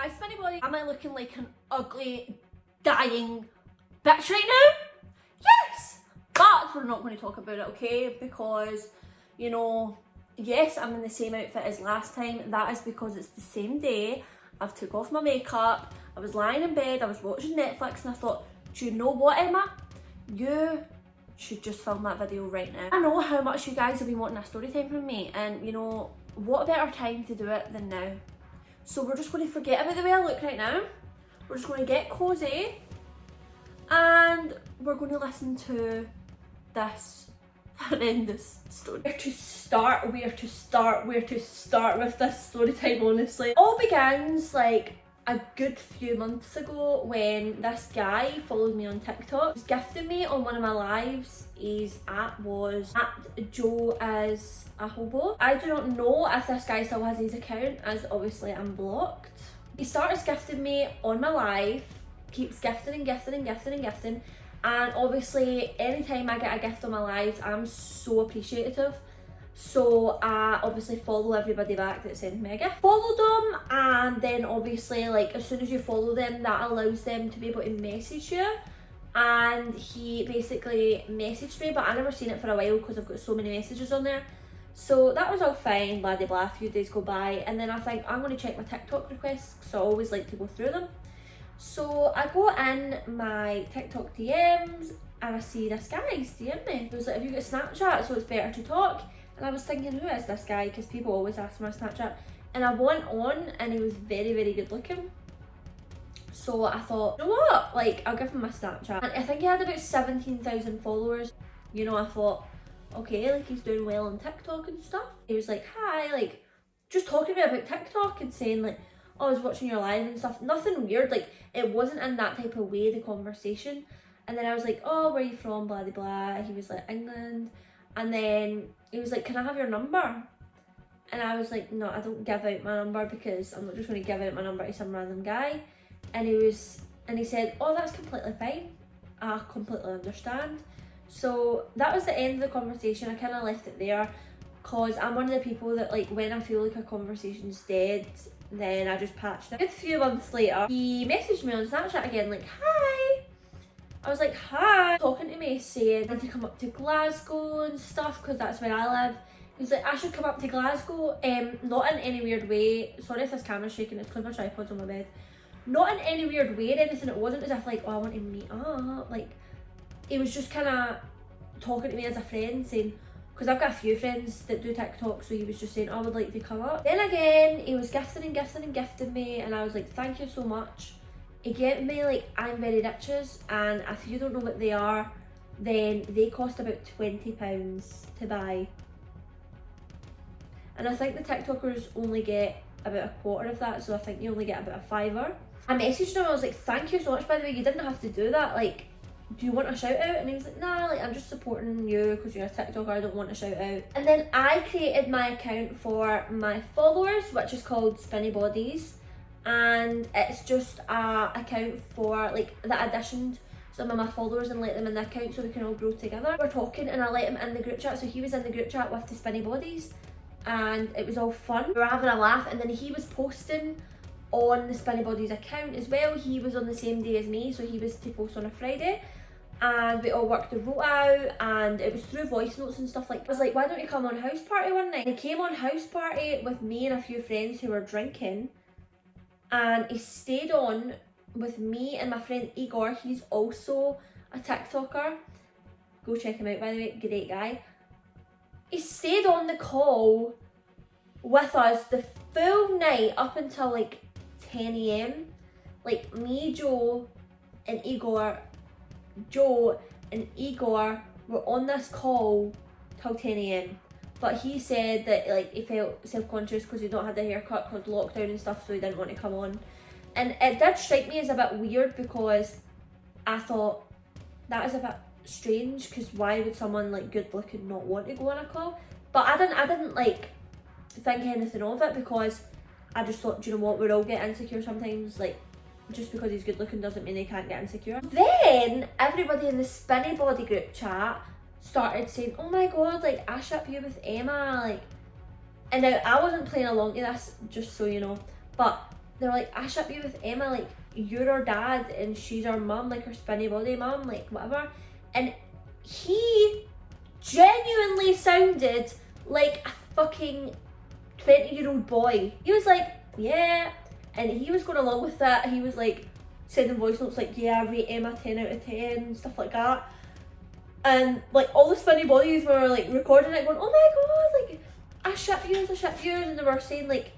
Hi Spinny Body. Am I looking like an ugly, dying bitch right now? Yes! But we're not going to talk about it, okay? Because, you know, yes, I'm in the same outfit as last time. That is because it's the same day. I've took off my makeup. I was lying in bed. I was watching Netflix and I thought, do you know what, Emma? You should just film that video right now. I know how much you guys have been wanting a story time from me, and you know, what a better time to do it than now. So we're just going to forget about the way I look right now. We're just going to get cozy and we're going to listen to this horrendous story. Where to start with this story time, honestly. It all begins like a good few months ago when this guy followed me on TikTok. He was gifting me on one of my lives. His @ was @Joe as a hobo. I do not know if this guy still has his account, as obviously I'm blocked. He started gifting me on my live, keeps gifting and gifting and gifting and gifting, and obviously anytime I get a gift on my lives, I'm so appreciative. So I obviously follow everybody back that sends me a gift. Followed them, and then obviously like as soon as you follow them, that allows them to be able to message you. And he basically messaged me, but I never seen it for a while because I've got so many messages on there. So that was all fine, blah de blah. A few days go by, and then I think I'm going to check my TikTok requests because I always like to go through them. So I go in my TikTok DMs and I see this guy's DM me. He was like, have you got a Snapchat so it's better to talk? And I was thinking, who is this guy? Because people always ask me my Snapchat. And I went on and he was very, very good looking. So I thought, you know what? Like, I'll give him my Snapchat. And I think he had about 17,000 followers. You know, I thought, okay, like he's doing well on TikTok and stuff. He was like, hi, like, just talking to me about TikTok and saying like, oh, I was watching your live and stuff. Nothing weird, like, it wasn't in that type of way, the conversation. And then I was like, oh, where are you from, blah, blah, blah. He was like, England. And then he was like, can I have your number? And I was like, no, I don't give out my number because I'm not just going to give out my number to some random guy. And he said, oh, that's completely fine. I completely understand. So that was the end of the conversation. I kind of left it there because I'm one of the people that, like, when I feel like a conversation's dead, then I just patched it. A few months later, he messaged me on Snapchat again, like, hi. I was like, hi. Talking to me, saying I need to come up to Glasgow and stuff because that's where I live. He was like, I should come up to Glasgow. Not in any weird way. Sorry if this camera's shaking, it's because my tripod's on my bed. Not in any weird way or anything. It wasn't as if like, oh, I want to meet up. Like, he was just kind of talking to me as a friend, saying, because I've got a few friends that do TikTok, so he was just saying, oh, I would like to come up. Then again, he was gifting and gifting and gifting me, and I was like, thank you so much. He gave me like I'm Very Riches, and if you don't know what they are, then they cost about £20 to buy. And I think the TikTokers only get about a quarter of that, so I think you only get about a £5. I messaged him, I was like, thank you so much, by the way, you didn't have to do that, like, do you want a shout out? And he was like, nah, like, I'm just supporting you because you're a TikToker, I don't want a shout out. And then I created my account for my followers, which is called Spinny Bodies. And it's just a account for like that additioned some of my followers and let them in the account so we can all grow together. We're talking and I let him in the group chat, so he was in the group chat with the Spinny Bodies and it was all fun. We were having a laugh, and then he was posting on the Spinny Bodies account as well. He was on the same day as me, so he was to post on a Friday, and we all worked the route out, and it was through voice notes and stuff. Like, I was like, why don't you come on house party one night? And he came on house party with me and a few friends who were drinking, and he stayed on with me and my friend Igor. He's also a TikToker. Go check him out, by the way, great guy. He stayed on the call with us the full night up until like 10 AM. Like, me, Joe and Igor were on this call till 10 AM. But he said that like he felt self-conscious because he'd not had the haircut because lockdown and stuff, so he didn't want to come on. And it did strike me as a bit weird because I thought that is a bit strange, because why would someone like good looking not want to go on a call? But I didn't like think anything of it, because I just thought, do you know what, we'll all get insecure sometimes. Like, just because he's good looking doesn't mean he can't get insecure. Then everybody in the Spinny Body group chat started saying, oh my god, like, I ship you with Emma, like. And now I wasn't playing along to this, just so you know, but they're like, I ship you with Emma, like you're our dad and she's our mum, like her spinny body mum, like whatever. And he genuinely sounded like a fucking 20-year-old boy. He was like, yeah, and he was going along with that. He was like sending voice notes like, yeah, I rate Emma 10 out of 10, stuff like that. And like all the spinny bodies were like recording it going, oh my god, like I ship yours, and they were saying like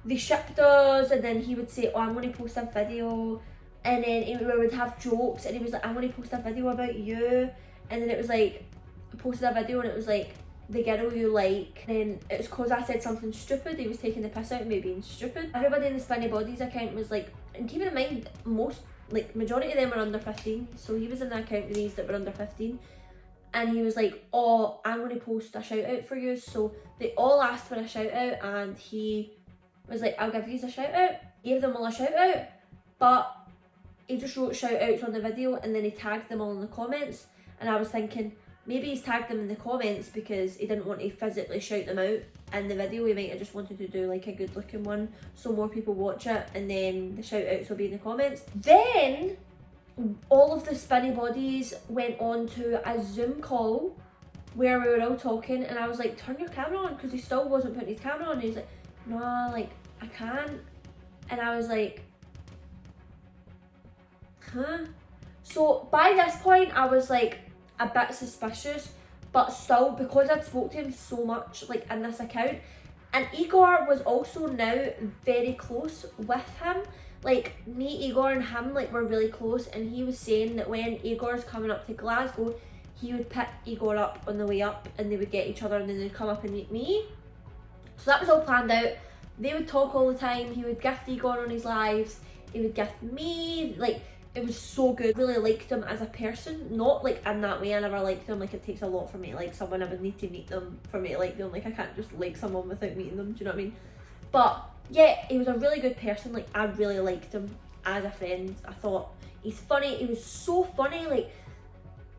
they shipped us, and then he would say, oh, I'm going to post a video, and then we would have jokes, and he was like, I'm going to post a video about you, and then it was like, I posted a video and it was like, the girl you like, and then it was because I said something stupid. He was taking the piss out of me being stupid. Everybody in the Spinny Bodies account was like, and keeping in mind, majority of them were under 15, so he was in the account with these that were under 15, and he was like, oh, I'm going to post a shout out for you. So they all asked for a shout out, and he was like, I'll give you a shout out. Gave them all a shout out, but he just wrote shout outs on the video and then he tagged them all in the comments, and I was thinking, maybe he's tagged them in the comments because he didn't want to physically shout them out in the video. He might have just wanted to do like a good looking one so more people watch it, and then the shout outs will be in the comments. Then all of the Spinny Bodies went on to a Zoom call where we were all talking, and I was like, turn your camera on, because he still wasn't putting his camera on, and he's like, no, like I can't. And I was like, huh? So by this point I was like a bit suspicious, but still, because I'd spoke to him so much like in this account, and Igor was also now very close with him. Like me, Igor and him like were really close, and he was saying that when Igor's coming up to Glasgow, he would pick Igor up on the way up and they would get each other, and then they'd come up and meet me. So that was all planned out. They would talk all the time. He would gift Igor on his lives, he would gift me, like it was so good. Really liked him as a person, not like in that way I never liked them, like it takes a lot for me, like someone I would need to meet them for me to like them, like I can't just like someone without meeting them, do you know what I mean? But yeah, he was a really good person, like I really liked him as a friend. I thought he's funny, he was so funny, like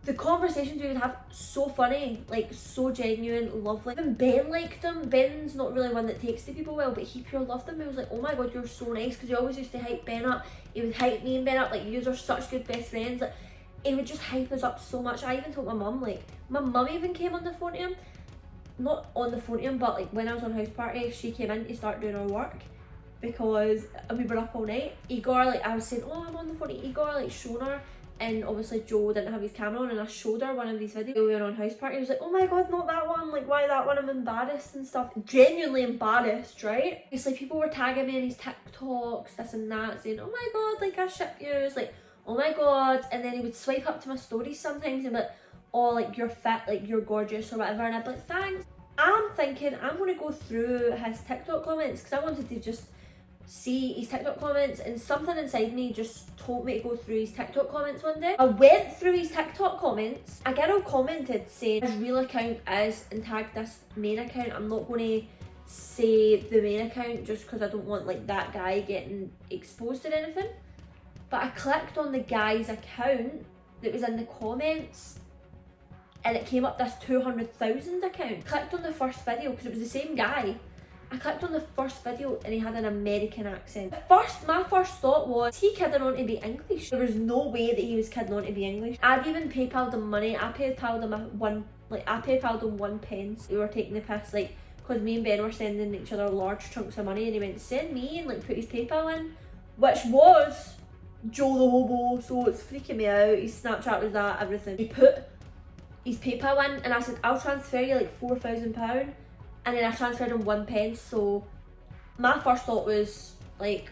the conversations we would have, so funny, like so genuine, lovely. Even Ben liked him. Ben's not really one that takes to people well, but he pure loved him. He was like, oh my god, you're so nice, because he always used to hype Ben up. He would hype me and Ben up, like yous are such good best friends. Like he would just hype us up so much. I even told my mum, like my mum even came on the phone to him, not on the phone to him, but like when I was on house party, she came in to start doing our work because we were up all night. Igor, like I was saying, oh, I'm on the phone to Igor, like showing her, and obviously Joe didn't have his camera on, and I showed her one of these videos. We were on house party. He was like, oh my god, not that one, like why that one, I'm embarrassed and stuff. Genuinely embarrassed, right? It's like people were tagging me in his TikToks, this and that, saying, oh my god, like I ship yous, like oh my god. And then he would swipe up to my stories sometimes and be like, oh, like you're fit, like you're gorgeous or whatever, and I'd be like, thanks. I'm thinking I'm going to go through his TikTok comments because I wanted to just see his TikTok comments, and something inside me just told me to go through his TikTok comments one day. I went through his TikTok comments. A girl commented saying his real account is, and tagged this main account. I'm not going to say the main account just because I don't want like that guy getting exposed or anything. But I clicked on the guy's account that was in the comments, and it came up this 200,000 account. Clicked on the first video because it was the same guy. I clicked on the first video and he had an American accent. My first thought was, is he kidding on to be English? There was no way that he was kidding on to be English. I'd even PayPal'd him money. I PayPal'd him one pence. We were taking the piss, like, because me and Ben were sending each other large chunks of money, and he went, send me, and like put his PayPal in, which was Joe the Hobo, so it's freaking me out. His Snapchat was that, everything. He put his PayPal in, and I said, I'll transfer you like £4,000. And then I transferred him 1 pence, so my first thought was like,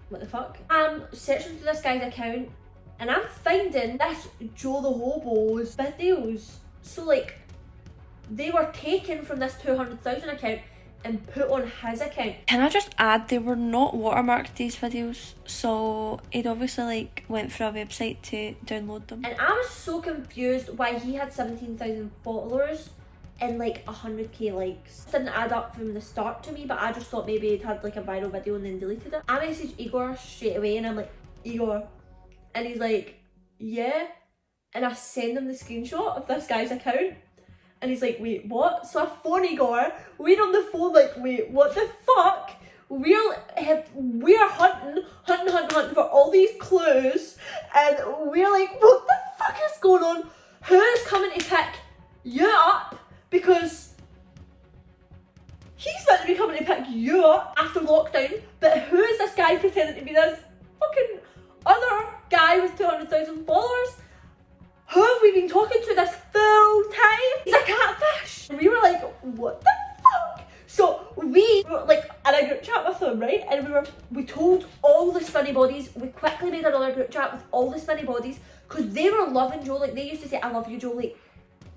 what the fuck? I'm searching through this guy's account and I'm finding this Joe the Hobo's videos. So like, they were taken from this 200,000 account and put on his account. Can I just add, they were not watermarked, these videos, so he'd obviously like went through a website to download them. And I was so confused why he had 17,000 followers and like 100k likes. It didn't add up from the start to me, but I just thought maybe he'd had like a viral video and then deleted it. I messaged Igor straight away and I'm like, Igor, and he's like, yeah, and I send him the screenshot of this guy's account, and he's like, wait, what? So I phone Igor, we're on the phone like, wait, what the fuck? we're hunting for all these clues, and we're like, what the fuck is going on? Who's coming to pick you up? Because he's meant to be coming to pick you up after lockdown, but who is this guy pretending to be this fucking other guy with 200,000 followers? Who have we been talking to this full time? He's a catfish. And we were like, what the fuck? So we were like in a group chat with him, right? And we told all the spinny bodies. We quickly made another group chat with all the spinny bodies because they were loving Joe. Like, they used to say, I love you, Joe. Like,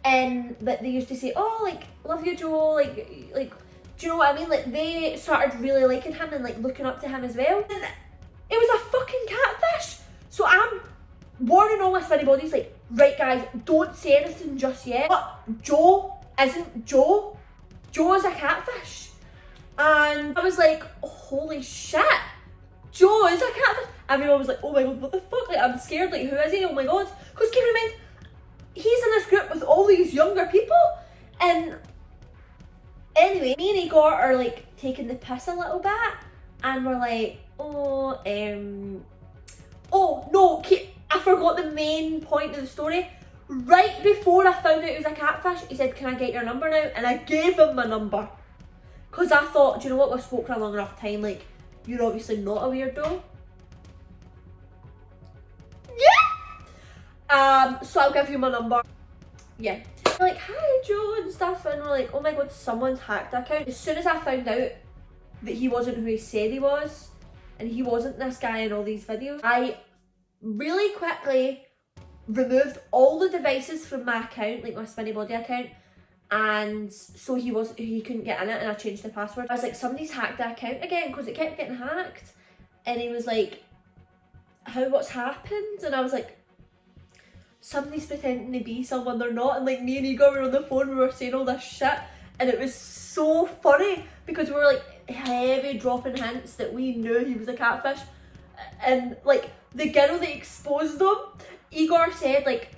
and but they used to say, oh, like, love you, Joe. Like, do you know what I mean? Like, they started really liking him and like looking up to him as well. And it was a fucking catfish. So I'm warning all my spinny bodies, like, right guys, don't say anything just yet. But Joe isn't Joe. Joe is a catfish. And I was like, holy shit, Joe is a catfish. Everyone was like, oh my god, what the fuck? Like, I'm scared, like, who is he? Oh my god. Because keep in mind, he's in this group with all these younger people. And anyway, me and Igor are like taking the piss a little bit. And we're like, oh no, I forgot the main point of the story. Right before I found out he was a catfish, he said, can I get your number now? And I gave him my number. Because I thought, do you know what, we've spoken for a long enough time, like, you're obviously not a weirdo. Yeah! So I'll give you my number. Yeah. We're like, hi Joe and stuff, and we're like, oh my god, someone's hacked the account. As soon as I found out that he wasn't who he said he was, and he wasn't this guy in all these videos, I really quickly removed all the devices from my account, like my spinny body account, and so he couldn't get in it, and I changed the password. I was like, somebody's hacked the account again, because it kept getting hacked. And he was like, what's happened? And I was like, somebody's pretending to be someone they're not. And like, me and Igor were on the phone, we were saying all this shit, and it was so funny because we were like heavy dropping hints that we knew he was a catfish. And like, the girl that exposed him, Igor said like,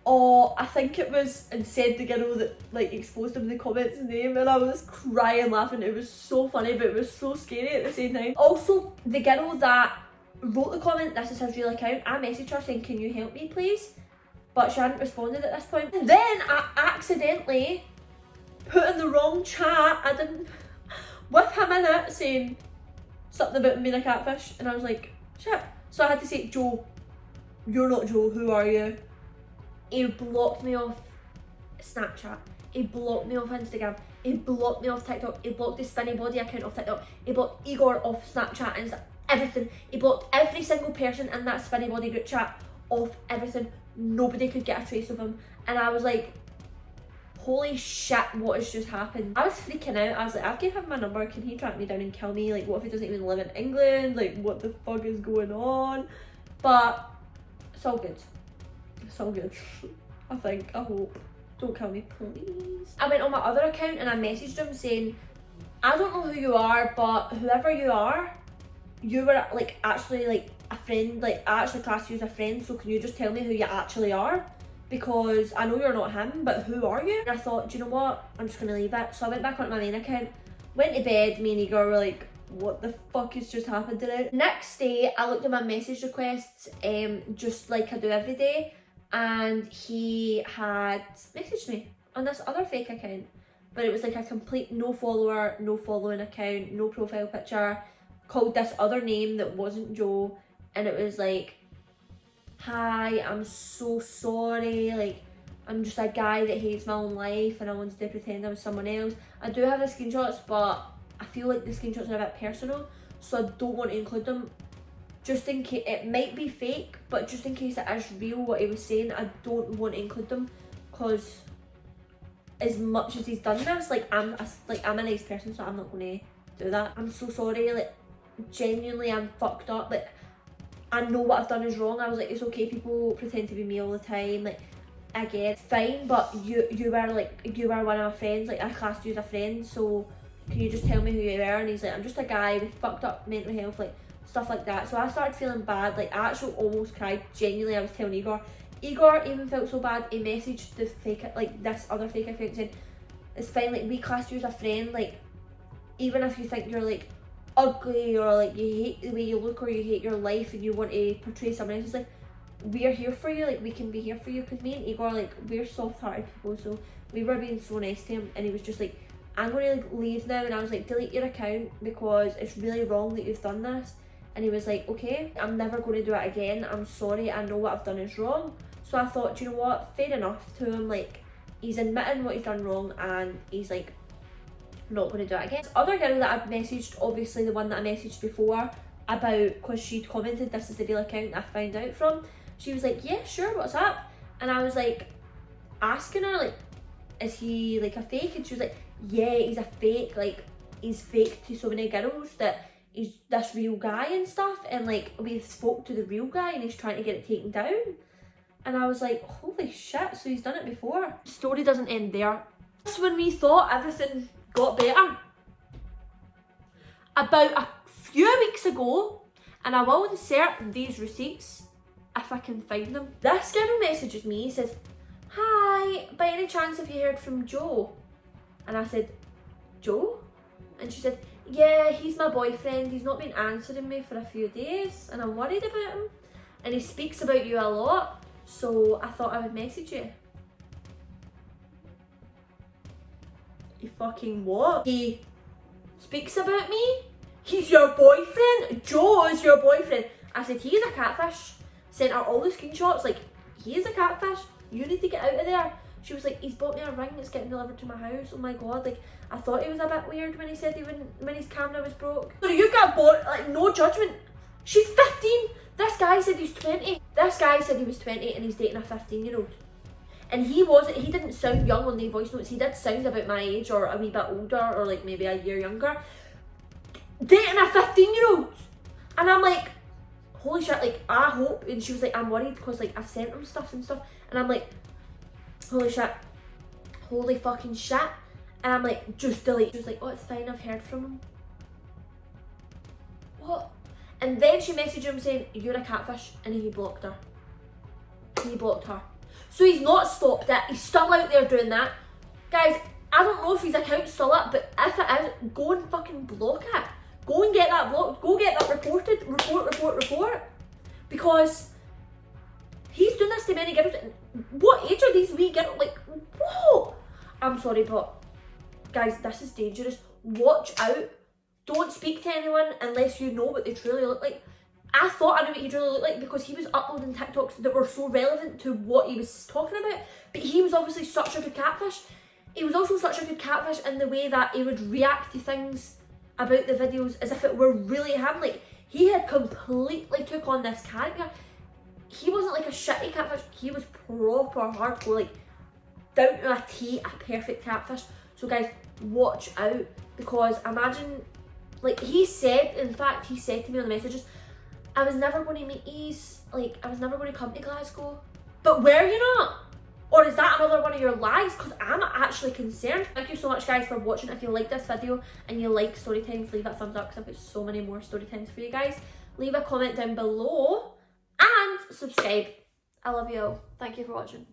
oh, I think it was, and said the girl that like exposed him in the comments name, and I was crying laughing. It was so funny, but it was so scary at the same time. Also, the girl that wrote the comment, this is his real account, I messaged her saying, can you help me please? But she hadn't responded at this point. And then I accidentally put in the wrong chat, I didn't, with him in it, saying something about him being a catfish, and I was like, shit. So I had to say, Joe, you're not Joe, who are you? He blocked me off Snapchat, he blocked me off Instagram, he blocked me off TikTok, he blocked the spinny body account off TikTok, he blocked Igor off Snapchat and everything. He blocked every single person in that spinny body group chat off everything. Nobody could get a trace of him. And I was like, holy shit, what has just happened? I was freaking out. I was like, I've given him my number, can he track me down and kill me? Like, what if he doesn't even live in England? Like, what the fuck is going on? But it's all good. It's all good. I think, I hope. Don't kill me, please. I went on my other account and I messaged him saying, I don't know who you are, but whoever you are, you were like actually like a friend, like I actually class you as a friend, so can you just tell me who you actually are? Because I know you're not him, but who are you? And I thought, do you know what? I'm just gonna leave it. So I went back onto my main account, went to bed, me and Igor were like, what the fuck has just happened today? Next day, I looked at my message requests, just like I do every day, and he had messaged me on this other fake account, but it was like a complete no follower, no following account, no profile picture, called this other name that wasn't Joe, and it was like, hi, I'm so sorry, like, I'm just a guy that hates my own life and I wanted to pretend I was someone else. I do have the screenshots, but I feel like the screenshots are a bit personal, so I don't want to include them. Just in case, it might be fake, but just in case it is real what he was saying, I don't want to include them, because as much as he's done this, like, I'm a nice person, so I'm not going to do that. I'm so sorry, like, genuinely I'm fucked up, like, I know what I've done is wrong. I was like, it's okay, people pretend to be me all the time, like, I get it, fine, but you were one of my friends, like, I classed you as a friend, so can you just tell me who you are? And he's like, I'm just a guy with fucked up mental health, like, stuff like that. So I started feeling bad, like, I actually almost cried. Genuinely, I was telling Igor even felt so bad, he messaged the fake, like, this other fake account saying, it's fine, like, we classed you as a friend, like, even if you think you're like ugly or like you hate the way you look or you hate your life and you want to portray someone else, it's like, we're here for you, like we can be here for you, because me and Igor, like, we're soft-hearted people, so we were being so nice to him, and he was just like, I'm going to like leave now, and I was like, delete your account because it's really wrong that you've done this. And he was like, okay, I'm never going to do it again, I'm sorry, I know what I've done is wrong. So I thought, do you know what, fair enough to him, like, he's admitting what he's done wrong and he's like not going to do it again. This other girl that I've messaged, obviously the one that I messaged before about, because she'd commented this is the real account I found out from, she was like, yeah, sure, what's up? And I was like asking her, like, is he like a fake? And she was like, yeah, he's a fake, like he's fake to so many girls that he's this real guy and stuff, and like we spoke to the real guy and he's trying to get it taken down. And I was like, holy shit, so he's done it before. The story doesn't end there. That's when we thought everything got better. About a few weeks ago, and I will insert these receipts if I can find them. This girl messages me, says, hi, by any chance have you heard from Joe? And I said, Joe? And she said, yeah, he's my boyfriend, he's not been answering me for a few days and I'm worried about him. And he speaks about you a lot, so I thought I would message you. He fucking what? He speaks about me? He's your boyfriend? Joe is your boyfriend? I said, he's a catfish. Sent her all the screenshots, like, he is a catfish, you need to get out of there. She was like, he's bought me a ring that's getting delivered to my house. Oh my god, like, I thought he was a bit weird when he said he wouldn't, when his camera was broke. So you got bought, like, no judgment. She's 15. This guy said he's 20. This guy said he was 20 and he's dating a 15-year-old. And he wasn't, he didn't sound young on the voice notes. He did sound about my age or a wee bit older or like maybe a year younger. Dating a 15-year-old. And I'm like, holy shit, like, I hope. And she was like, I'm worried because like I've sent him stuff and stuff. And I'm like, holy shit, holy fucking shit. And I'm like, just delete. She was like, oh, it's fine, I've heard from him. What? And then she messaged him saying, you're a catfish, and he blocked her. He blocked her. So he's not stopped it, he's still out there doing that. Guys, I don't know if his account's still up, but if it is, go and fucking block it. Go and get that blocked, go get that reported, report. Because he's doing this to many girls. What age are these wee girls? Like, whoa! I'm sorry, but guys, this is dangerous. Watch out. Don't speak to anyone unless you know what they truly look like. I thought I knew what he truly looked like because he was uploading TikToks that were so relevant to what he was talking about. But he was obviously such a good catfish. He was also such a good catfish in the way that he would react to things about the videos as if it were really him. Like, he had completely took on this character. He wasn't like a shitty catfish, he was proper hardcore, like down to a T, a perfect catfish. So guys, watch out, because imagine, like he said, in fact he said to me on the messages, I was never going to meet Ease, like I was never going to come to Glasgow. But were you not? Or is that another one of your lies? Because I'm actually concerned. Thank you so much guys for watching. If you like this video and you like story times, leave that thumbs up because I've got so many more story times for you guys. Leave a comment down below and subscribe. I love you all. Thank you for watching.